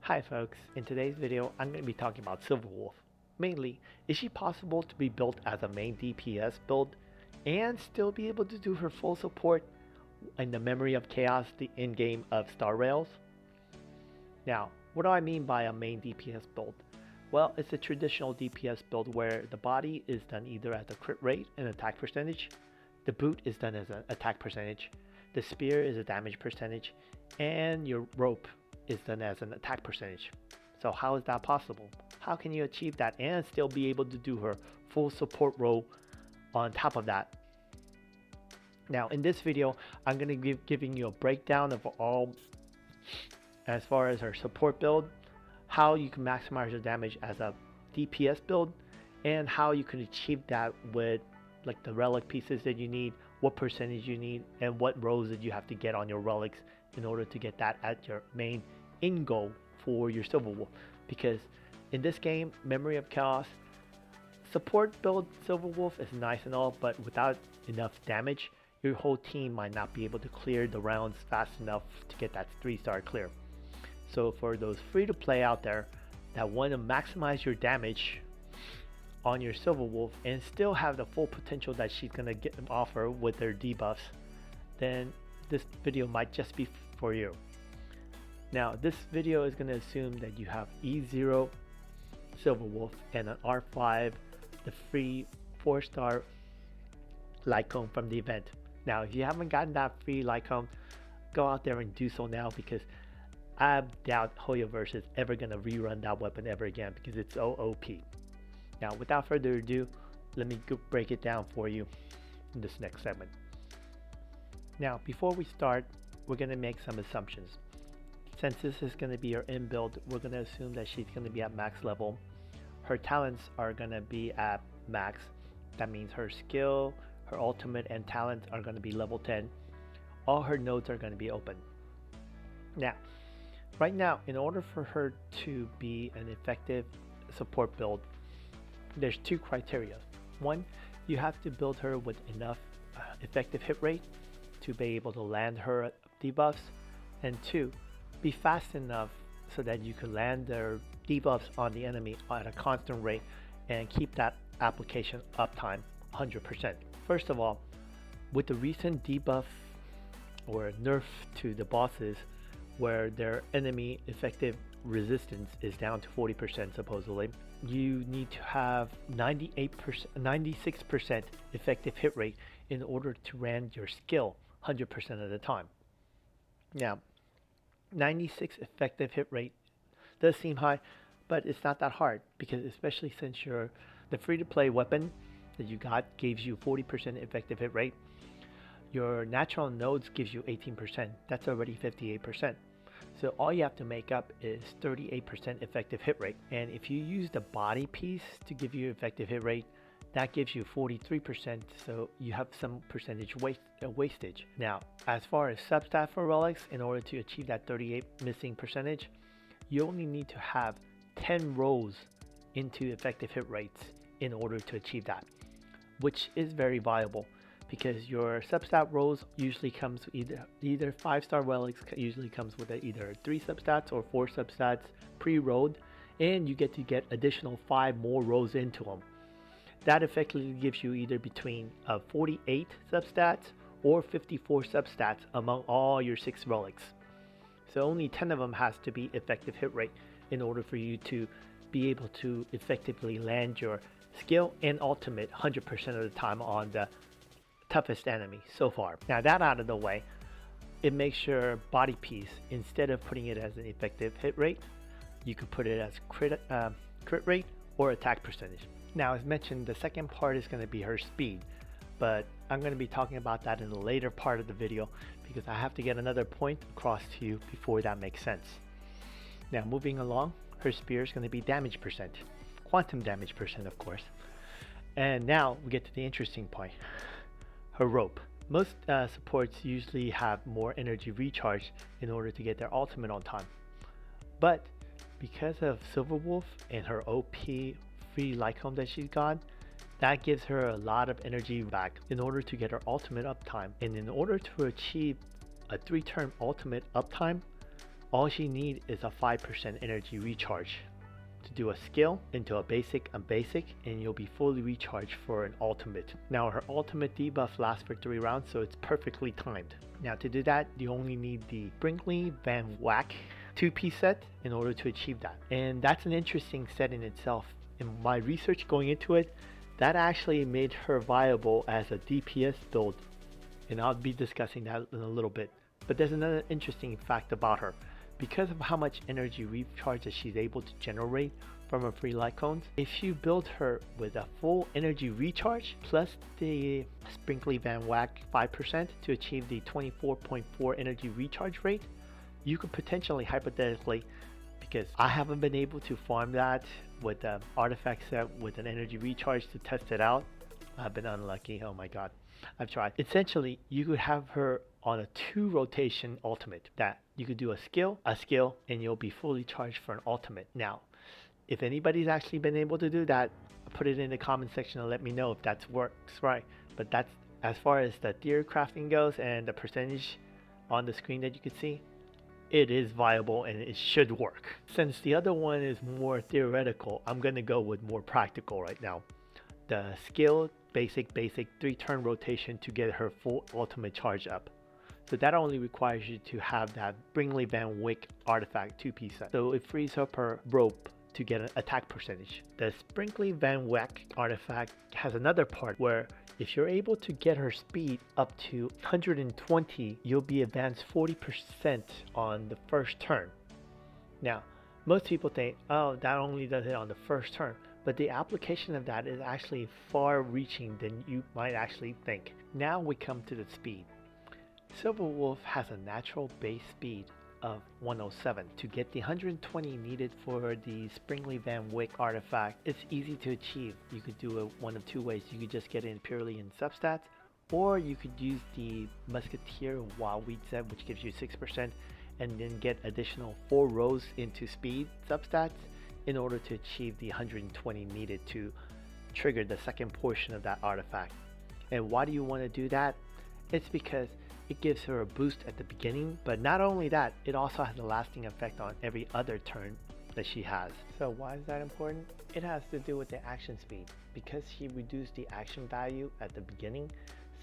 Hi folks, in today's video I'm going to be talking about Silverwolf. Mainly, is she possible to be built as a main DPS build and still be able to do her full support in the Memory of Chaos, the in-game of Star Rails? Now, what do I mean by a main DPS build? Well, it's a traditional DPS build where the body is done either as a crit rate and attack percentage, the boot is done as an attack percentage, the spear is a damage percentage, and your rope is done as an attack percentage. So how is that possible? How can you achieve that and still be able to do her full support role on top of that? Now in this video, I'm going to be giving you a breakdown of all as far as her support build, how you can maximize your damage as a DPS build, and how you can achieve that with like the relic pieces that you need, what percentage you need, and what rows that you have to get on your relics in order to get that at your main end goal for your Silverwolf. Because in this game, Memory of Chaos, support build Silverwolf is nice and all, but without enough damage, your whole team might not be able to clear the rounds fast enough to get that 3-star clear. So for those free to play out there that want to maximize your damage on your Silverwolf and still have the full potential that she's going to offer with their debuffs, then this video might just be for you. Now this video is going to assume that you have E0 Silverwolf and an R5, the free 4-star Lycone from the event. Now if you haven't gotten that free Lycone, go out there and do so now, because I doubt Hoyoverse is ever going to rerun that weapon ever again because it's so OP. Now without further ado, let me break it down for you in this next segment. Now before we start, we're going to make some assumptions. Since this is going to be her in build, we're going to assume that she's going to be at max level. Her talents are going to be at max. That means her skill, her ultimate, and talents are going to be level 10. All her nodes are going to be open. Now, right now, in order for her to be an effective support build, there's two criteria. One, you have to build her with enough effective hit rate to be able to land her debuffs, and two, be fast enough so that you can land their debuffs on the enemy at a constant rate and keep that application uptime 100%. First of all, with the recent debuff or nerf to the bosses where their enemy effective resistance is down to 40% supposedly, you need to have 96% effective hit rate in order to land your skill 100% of the time. Now 96 effective hit rate does seem high, but it's not that hard, because especially since the free-to-play weapon that you got gives you 40% effective hit rate, your natural nodes gives you 18%. That's already 58%. So all you have to make up is 38% effective hit rate, and if you use the body piece to give you effective hit rate, that gives you 43%, so you have some percentage wastage. Now, as far as substat for relics, in order to achieve that 38 missing percentage, you only need to have 10 rows into effective hit rates in order to achieve that, which is very viable because your substat rows usually comes either 5-star relics usually comes with either 3 substats or 4 substats pre-rolled, and you get additional 5 more rows into them. That effectively gives you either between 48 substats or 54 substats among all your 6 relics. So only 10 of them has to be effective hit rate in order for you to be able to effectively land your skill and ultimate 100% of the time on the toughest enemy so far. Now that out of the way, it makes your body piece, instead of putting it as an effective hit rate, you could put it as crit rate or attack percentage. Now as mentioned, the second part is going to be her speed, but I'm going to be talking about that in the later part of the video because I have to get another point across to you before that makes sense. Now moving along, her spear is going to be damage percent, quantum damage percent of course. And now we get to the interesting point, her rope. Most supports usually have more energy recharge in order to get their ultimate on time, but because of Silverwolf and her OP free Lycone that she's got, that gives her a lot of energy back in order to get her ultimate uptime. And in order to achieve a 3-turn ultimate uptime, All she needs is a 5% energy recharge to do a skill into a basic and basic, and you'll be fully recharged for an ultimate. Now her ultimate debuff lasts for 3 rounds, so it's perfectly timed. Now to do that, you only need the Brinkley Van Whack 2P set in order to achieve that. And that's an interesting set in itself. In my research going into it, that actually made her viable as a DPS build, and I'll be discussing that in a little bit. But there's another interesting fact about her. Because of how much energy recharge that she's able to generate from her free light cones, if you build her with a full energy recharge plus the Sprinkly Van Whack 5% to achieve the 24.4 energy recharge rate, you could potentially, hypothetically, because I haven't been able to farm that with the artifact set with an energy recharge to test it out. I've been unlucky, oh my god. I've tried. Essentially, you could have her on a 2 rotation ultimate that you could do a skill, and you'll be fully charged for an ultimate. Now, if anybody's actually been able to do that, put it in the comment section and let me know if that works right. But that's as far as the theory crafting goes and the percentage on the screen that you can see, it is viable and it should work. Since the other one is more theoretical, I'm gonna go with more practical right now. The skill, basic 3-turn rotation to get her full ultimate charge up. So that only requires you to have that Brinkley Van Wick artifact 2P set. So it frees up her rope to get an attack percentage. The Sprinkly Van Whack artifact has another part where if you're able to get her speed up to 120, you'll be advanced 40% on the first turn. Now, most people think, oh, that only does it on the first turn. But the application of that is actually far reaching than you might actually think. Now we come to the speed. Silverwolf has a natural base speed of 107. To get the 120 needed for the Springley Van Wick artifact, it's easy to achieve. You could do it one of 2 ways. You could just get it purely in substats, or you could use the Musketeer Wild Weed set, which gives you 6%, and then get additional 4 rows into speed substats in order to achieve the 120 needed to trigger the second portion of that artifact. And why do you want to do that? It's because it gives her a boost at the beginning, but not only that, it also has a lasting effect on every other turn that she has. So why is that important? It has to do with the action speed. Because she reduced the action value at the beginning,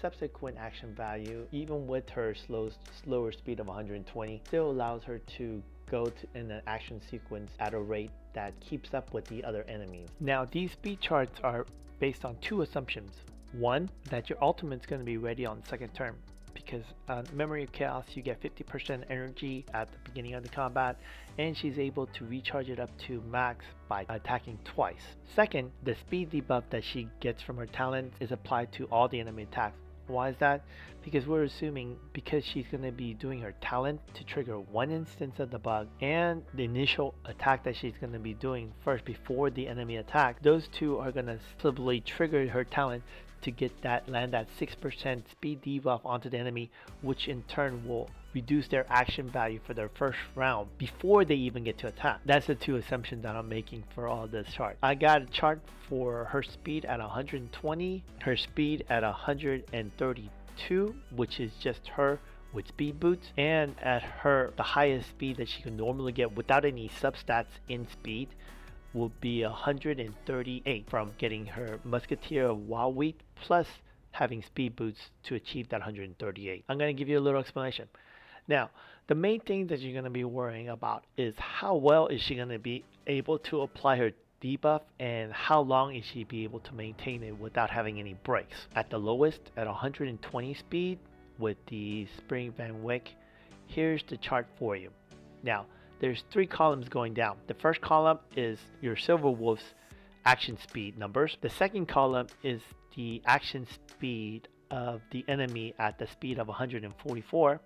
subsequent action value, even with her slower speed of 120, still allows her to go in an action sequence at a rate that keeps up with the other enemies. Now, these speed charts are based on 2 assumptions. One, that your ultimate is going to be ready on the second turn, because on Memory of Chaos you get 50% energy at the beginning of the combat, and she's able to recharge it up to max by attacking twice. Second, the speed debuff that she gets from her talent is applied to all the enemy attacks. Why is that? Because we're assuming because she's going to be doing her talent to trigger 1 instance of the bug and the initial attack that she's going to be doing first before the enemy attack, those 2 are going to simply trigger her talent to get that, land that 6% speed debuff onto the enemy, which in turn will reduce their action value for their first round before they even get to attack. That's the 2 assumptions that I'm making for all this chart. I got a chart for her speed at 120, her speed at 132, which is just her with speed boots, and at the highest speed that she can normally get without any substats in speed will be 138 from getting her Musketeer of Wild Wheat plus having speed boots to achieve that 138. I'm going to give you a little explanation. Now, the main thing that you're going to be worrying about is how well is she going to be able to apply her debuff, and how long is she be able to maintain it without having any breaks. At the lowest, at 120 speed with the Spring Van Wick, here's the chart for you. Now, there's 3 columns going down. The first column is your Silverwolf's action speed numbers. The second column is the action speed of the enemy at the speed of 144.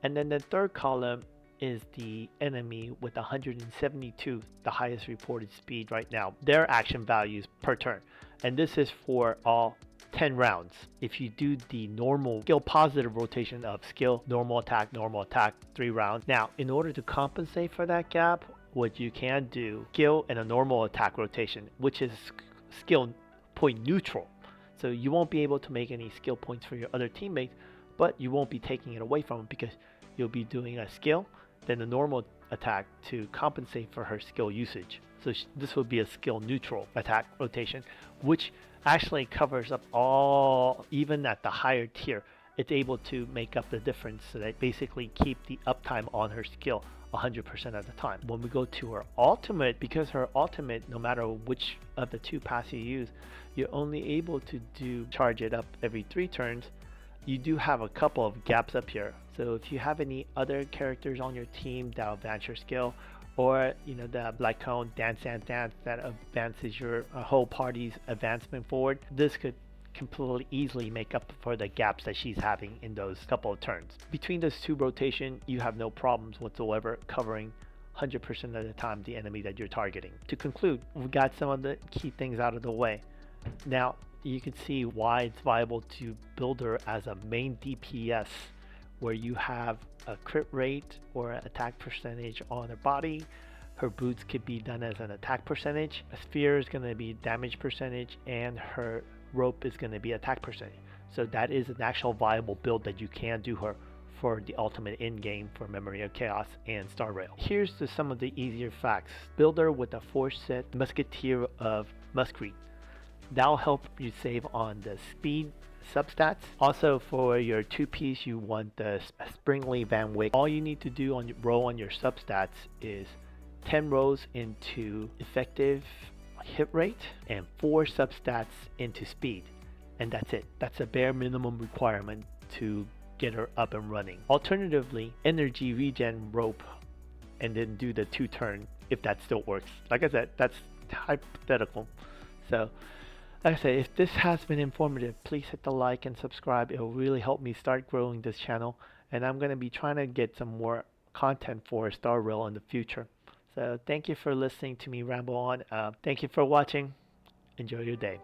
And then the third column is the enemy with 172, the highest reported speed right now, their action values per turn. And this is for all 10 rounds. If you do the normal skill positive rotation of skill, normal attack, 3 rounds. Now, in order to compensate for that gap, what you can do, skill and a normal attack rotation, which is skill point neutral. So you won't be able to make any skill points for your other teammates, but you won't be taking it away from them because you'll be doing a skill than the normal attack to compensate for her skill usage. So this would be a skill neutral attack rotation, which actually covers up all, even at the higher tier. It's able to make up the difference so that basically keep the uptime on her skill 100% of the time. When we go to her ultimate, because her ultimate, no matter which of the two paths you use, you're only able to charge it up every 3 turns. You do have a couple of gaps up here. So if you have any other characters on your team that advance your skill, or the Black Cone Dance and Dance that advances your whole party's advancement forward, this could completely easily make up for the gaps that she's having in those couple of turns. Between those two rotations, you have no problems whatsoever covering 100% of the time the enemy that you're targeting. To conclude, we got some of the key things out of the way. Now you can see why it's viable to build her as a main DPS, where you have a crit rate or attack percentage on her body. Her boots could be done as an attack percentage. A sphere is going to be damage percentage, and her rope is going to be attack percentage. So that is an actual viable build that you can do her for the ultimate end game for Memory of Chaos and Star Rail. Here's some of the easier facts. Build her with a 4-set Musketeer of Muskrete. That'll help you save on the speed substats. Also, for your 2-piece, you want the Springly Van Wyck. All you need to do on roll on your substats is 10 rolls into effective hit rate and 4 substats into speed, and that's it. That's a bare minimum requirement to get her up and running. Alternatively, energy regen rope and then do the 2 turn if that still works. Like I said, that's hypothetical. So like I say, if this has been informative, please hit the like and subscribe. It will really help me start growing this channel, and I'm going to be trying to get some more content for Star Rail in the future. So thank you for listening to me ramble on. Thank you for watching. Enjoy your day.